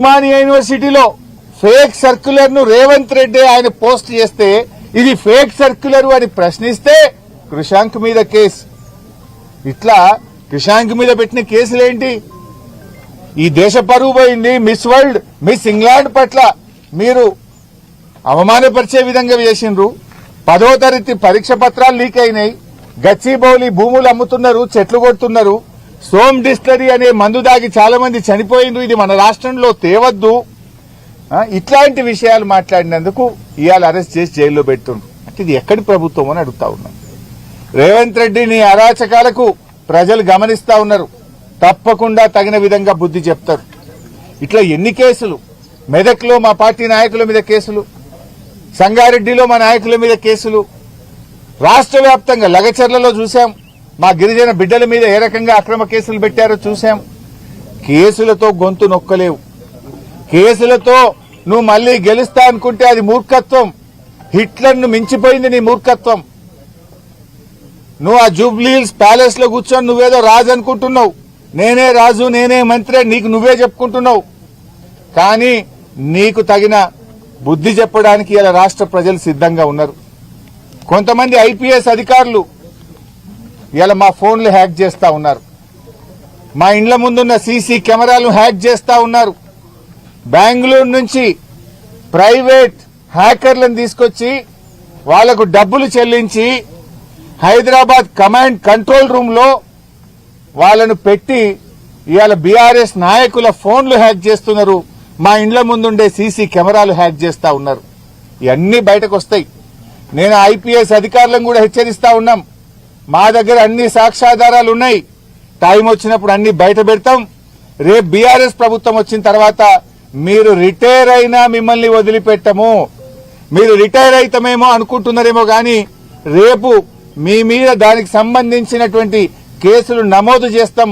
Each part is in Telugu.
ఉస్మానియా యూనివర్సిటీలో ఫేక్ సర్క్యులర్ ను రేవంత్ రెడ్డి ఆయన పోస్ట్ చేస్తే ఇది ఫేక్ సర్క్యులర్ అని ప్రశ్నిస్తే కృషాంక్ మీద కేసు. ఇట్లా కృషాంక్ మీద పెట్టిన కేసులేంటి? ఈ దేశ పరువు పోయింది. మిస్ వరల్డ్, మిస్ ఇంగ్లాండ్ పట్ల మీరు అవమానపరిచే విధంగా చేసిండ్రు. 10వ తరగతి పరీక్ష పత్రాలు లీక్ అయినాయి. గచ్చిబౌలి భూములు అమ్ముతున్నారు, చెట్లు కొడుతున్నారు. సోమ్ డిస్టరీ అనే మందు దాగి చాలా మంది చనిపోయిండ్రు. ఇది మన రాష్ట్రంలో తేవద్దు. ఇట్లాంటి విషయాలు మాట్లాడినందుకు ఇవాళ అరెస్ట్ చేసి జైల్లో పెడుతుండ్రు. అంటే ఇది ఎక్కడి ప్రభుత్వం అని అడుగుతా ఉన్నాం. రేవంత్ రెడ్డి నీ అరాచకాలకు ప్రజలు గమనిస్తా ఉన్నారు. తప్పకుండా తగిన విధంగా బుద్ధి చెప్తారు. ఇట్లా ఎన్ని కేసులు, మెదక్లో మా పార్టీ నాయకుల మీద కేసులు, సంగారెడ్డిలో మా నాయకుల మీద కేసులు, రాష్ట్ర వ్యాప్తంగా లగచర్లలో చూశాం. మా గిరిజన బిడ్డల మీద ఏ రకంగా అక్రమ కేసులు పెట్టారో చూశాం. కేసులతో గొంతు నొక్కలేవు. కేసులతో నువ్వు మళ్లీ గెలుస్తా అనుకుంటే అది మూర్ఖత్వం. హిట్లర్ను మించిపోయింది నీ మూర్ఖత్వం. నువ్వు ఆ జూబ్లీహిల్స్ ప్యాలెస్ లో కూర్చొని నువ్వేదో రాజు అనుకుంటున్నావు. నేనే రాజు, నేనే మంత్రి, నీకు నువ్వే చెప్పుకుంటున్నావు. కానీ నీకు తగిన బుద్ధి చెప్పడానికి ఇలా రాష్ట్ర ప్రజలు సిద్ధంగా ఉన్నారు. కొంతమంది ఐపీఎస్ అధికారులు ఇలా మా ఫోన్లు హ్యాక్ చేస్తా ఉన్నారు. మా ఇండ్ల ముందున్న సీసీ కెమెరాలు హ్యాక్ చేస్తా ఉన్నారు. బెంగళూరు నుంచి ప్రైవేట్ హ్యాకర్లను తీసుకొచ్చి వాళ్లకు డబ్బులు చెల్లించి హైదరాబాద్ కమాండ్ కంట్రోల్ రూమ్ లో వాళ్లను పెట్టి ఇవాళ బీఆర్ఎస్ నాయకుల ఫోన్లు హ్యాక్ చేస్తున్నారు. మా ఇండ్ల ముందుండే సీసీ కెమెరాలు హ్యాక్ చేస్తా ఉన్నారు. ఇవన్నీ బయటకు వస్తాయి. నేను ఐపీఎస్ అధికారులను కూడా హెచ్చరిస్తా ఉన్నాం. మా దగ్గర అన్ని సాక్ష్యాధారాలు ఉన్నాయి. టైం వచ్చినప్పుడు అన్ని బయట పెడతాం. రేపు బీఆర్ఎస్ ప్రభుత్వం వచ్చిన తర్వాత మీరు రిటైర్ అయినా మిమ్మల్ని వదిలిపెట్టము. మీరు రిటైర్ అయితమేమో అనుకుంటున్నారేమో గాని రేపు మీ మీద దానికి సంబంధించినటువంటి కేసులు నమోదు చేస్తాం,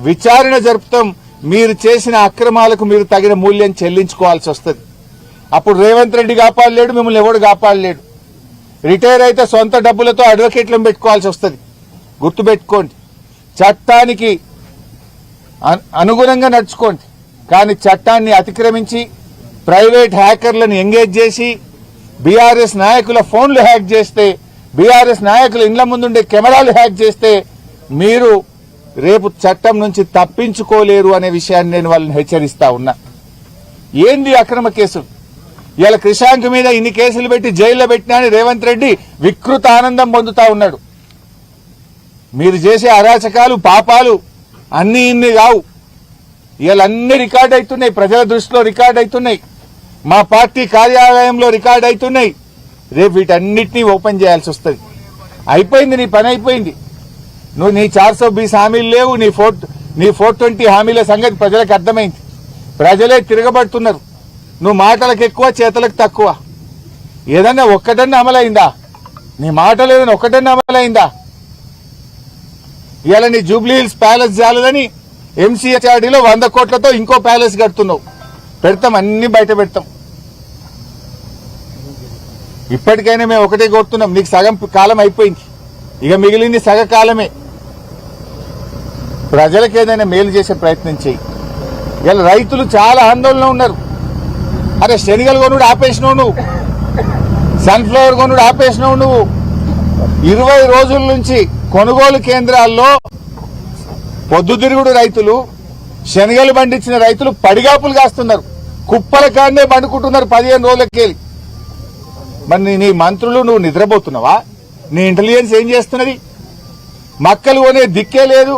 విచారణ జరుపుతాం. మీరు చేసిన అక్రమాలకు మీరు తగిన మూల్యం చెల్లించుకోవాల్సి వస్తుంది. అప్పుడు రేవంత్ రెడ్డి కాపాడలేడు, మిమ్మల్ని ఎవడు కాపాడలేడు. రిటైర్ అయితే సొంత డబ్బులతో అడ్వకేట్లను పెట్టుకోవాల్సి వస్తుంది. గుర్తుపెట్టుకోండి, చట్టానికి అనుగుణంగా నడుచుకోండి. కానీ చట్టాన్ని అతిక్రమించి ప్రైవేట్ హ్యాకర్లను ఎంగేజ్ చేసి బీఆర్ఎస్ నాయకుల ఫోన్లు హ్యాక్ చేస్తే, బీఆర్ఎస్ నాయకుల ఇండ్ల ముందుండే కెమెరాలు హ్యాక్ చేస్తే మీరు రేపు చట్టం నుంచి తప్పించుకోలేరు అనే విషయాన్ని నేను వాళ్ళని హెచ్చరిస్తా ఉన్నా. ఏంది అక్రమ కేసులు? ఇలా కృషాంక్ మీద ఇన్ని కేసులు పెట్టి జైల్లో పెట్టినా అని రేవంత్ రెడ్డి వికృత ఆనందం పొందుతా ఉన్నాడు. మీరు చేసే అరాచకాలు, పాపాలు అన్ని ఇన్ని కావు. ఇవన్నీ రికార్డ్ అవుతున్నాయి, ప్రజల దృష్టిలో రికార్డ్ అవుతున్నాయి, మా పార్టీ కార్యాలయంలో రికార్డ్ అవుతున్నాయి. రేపు వీటన్నిటినీ ఓపెన్ చేయాల్సి వస్తుంది. అయిపోయింది, నీ పని అయిపోయింది. నువ్వు నీ 420 హామీలు లేవు, నీ 420 హామీల సంగతి ప్రజలకు అర్థమైంది. ప్రజలే తిరగబడుతున్నారు. నువ్వు మాటలకు ఎక్కువ, చేతలకు తక్కువ. ఏదన్నా ఒక్కటన్నా అమలైందా? నీ మాటలు ఏదైనా ఒక్కటన్నా అమలైందా? ఇవాళ నీ జూబ్లీహిల్స్ ప్యాలెస్ జాలని ఎంసీహెచ్ఆర్డీలో 100 కోట్లతో ఇంకో ప్యాలెస్ కడుతున్నావు. పెడతాం, అన్ని బయట పెడతాం. ఇప్పటికైనా మేము ఒకటే కోరుతున్నాం, నీకు సగం కాలం అయిపోయింది, ఇక మిగిలింది సగ కాలమే. ప్రజలకు ఏదైనా మేలు చేసే ప్రయత్నం చేయి. ఇలా రైతులు చాలా ఆందోళన ఉన్నారు. అరే శనగలు కొనుడు ఆపేసినావు నువ్వు, సన్ఫ్లవర్ కొనుడు ఆపేసినావు నువ్వు. 20 రోజుల నుంచి కొనుగోలు కేంద్రాల్లో పొద్దుతిరుగుడు రైతులు, శనగలు పండించిన రైతులు పడిగాపులు కాస్తున్నారు. కుప్పల కాడనే పండుకుంటున్నారు 15 రోజులకెళ్ళి. మరి నీ మంత్రులు నువ్వు నిద్రపోతున్నావా? నీ ఇంటెలిజెన్స్ ఏం చేస్తున్నది? మక్కలు కొనే దిక్కే లేదు.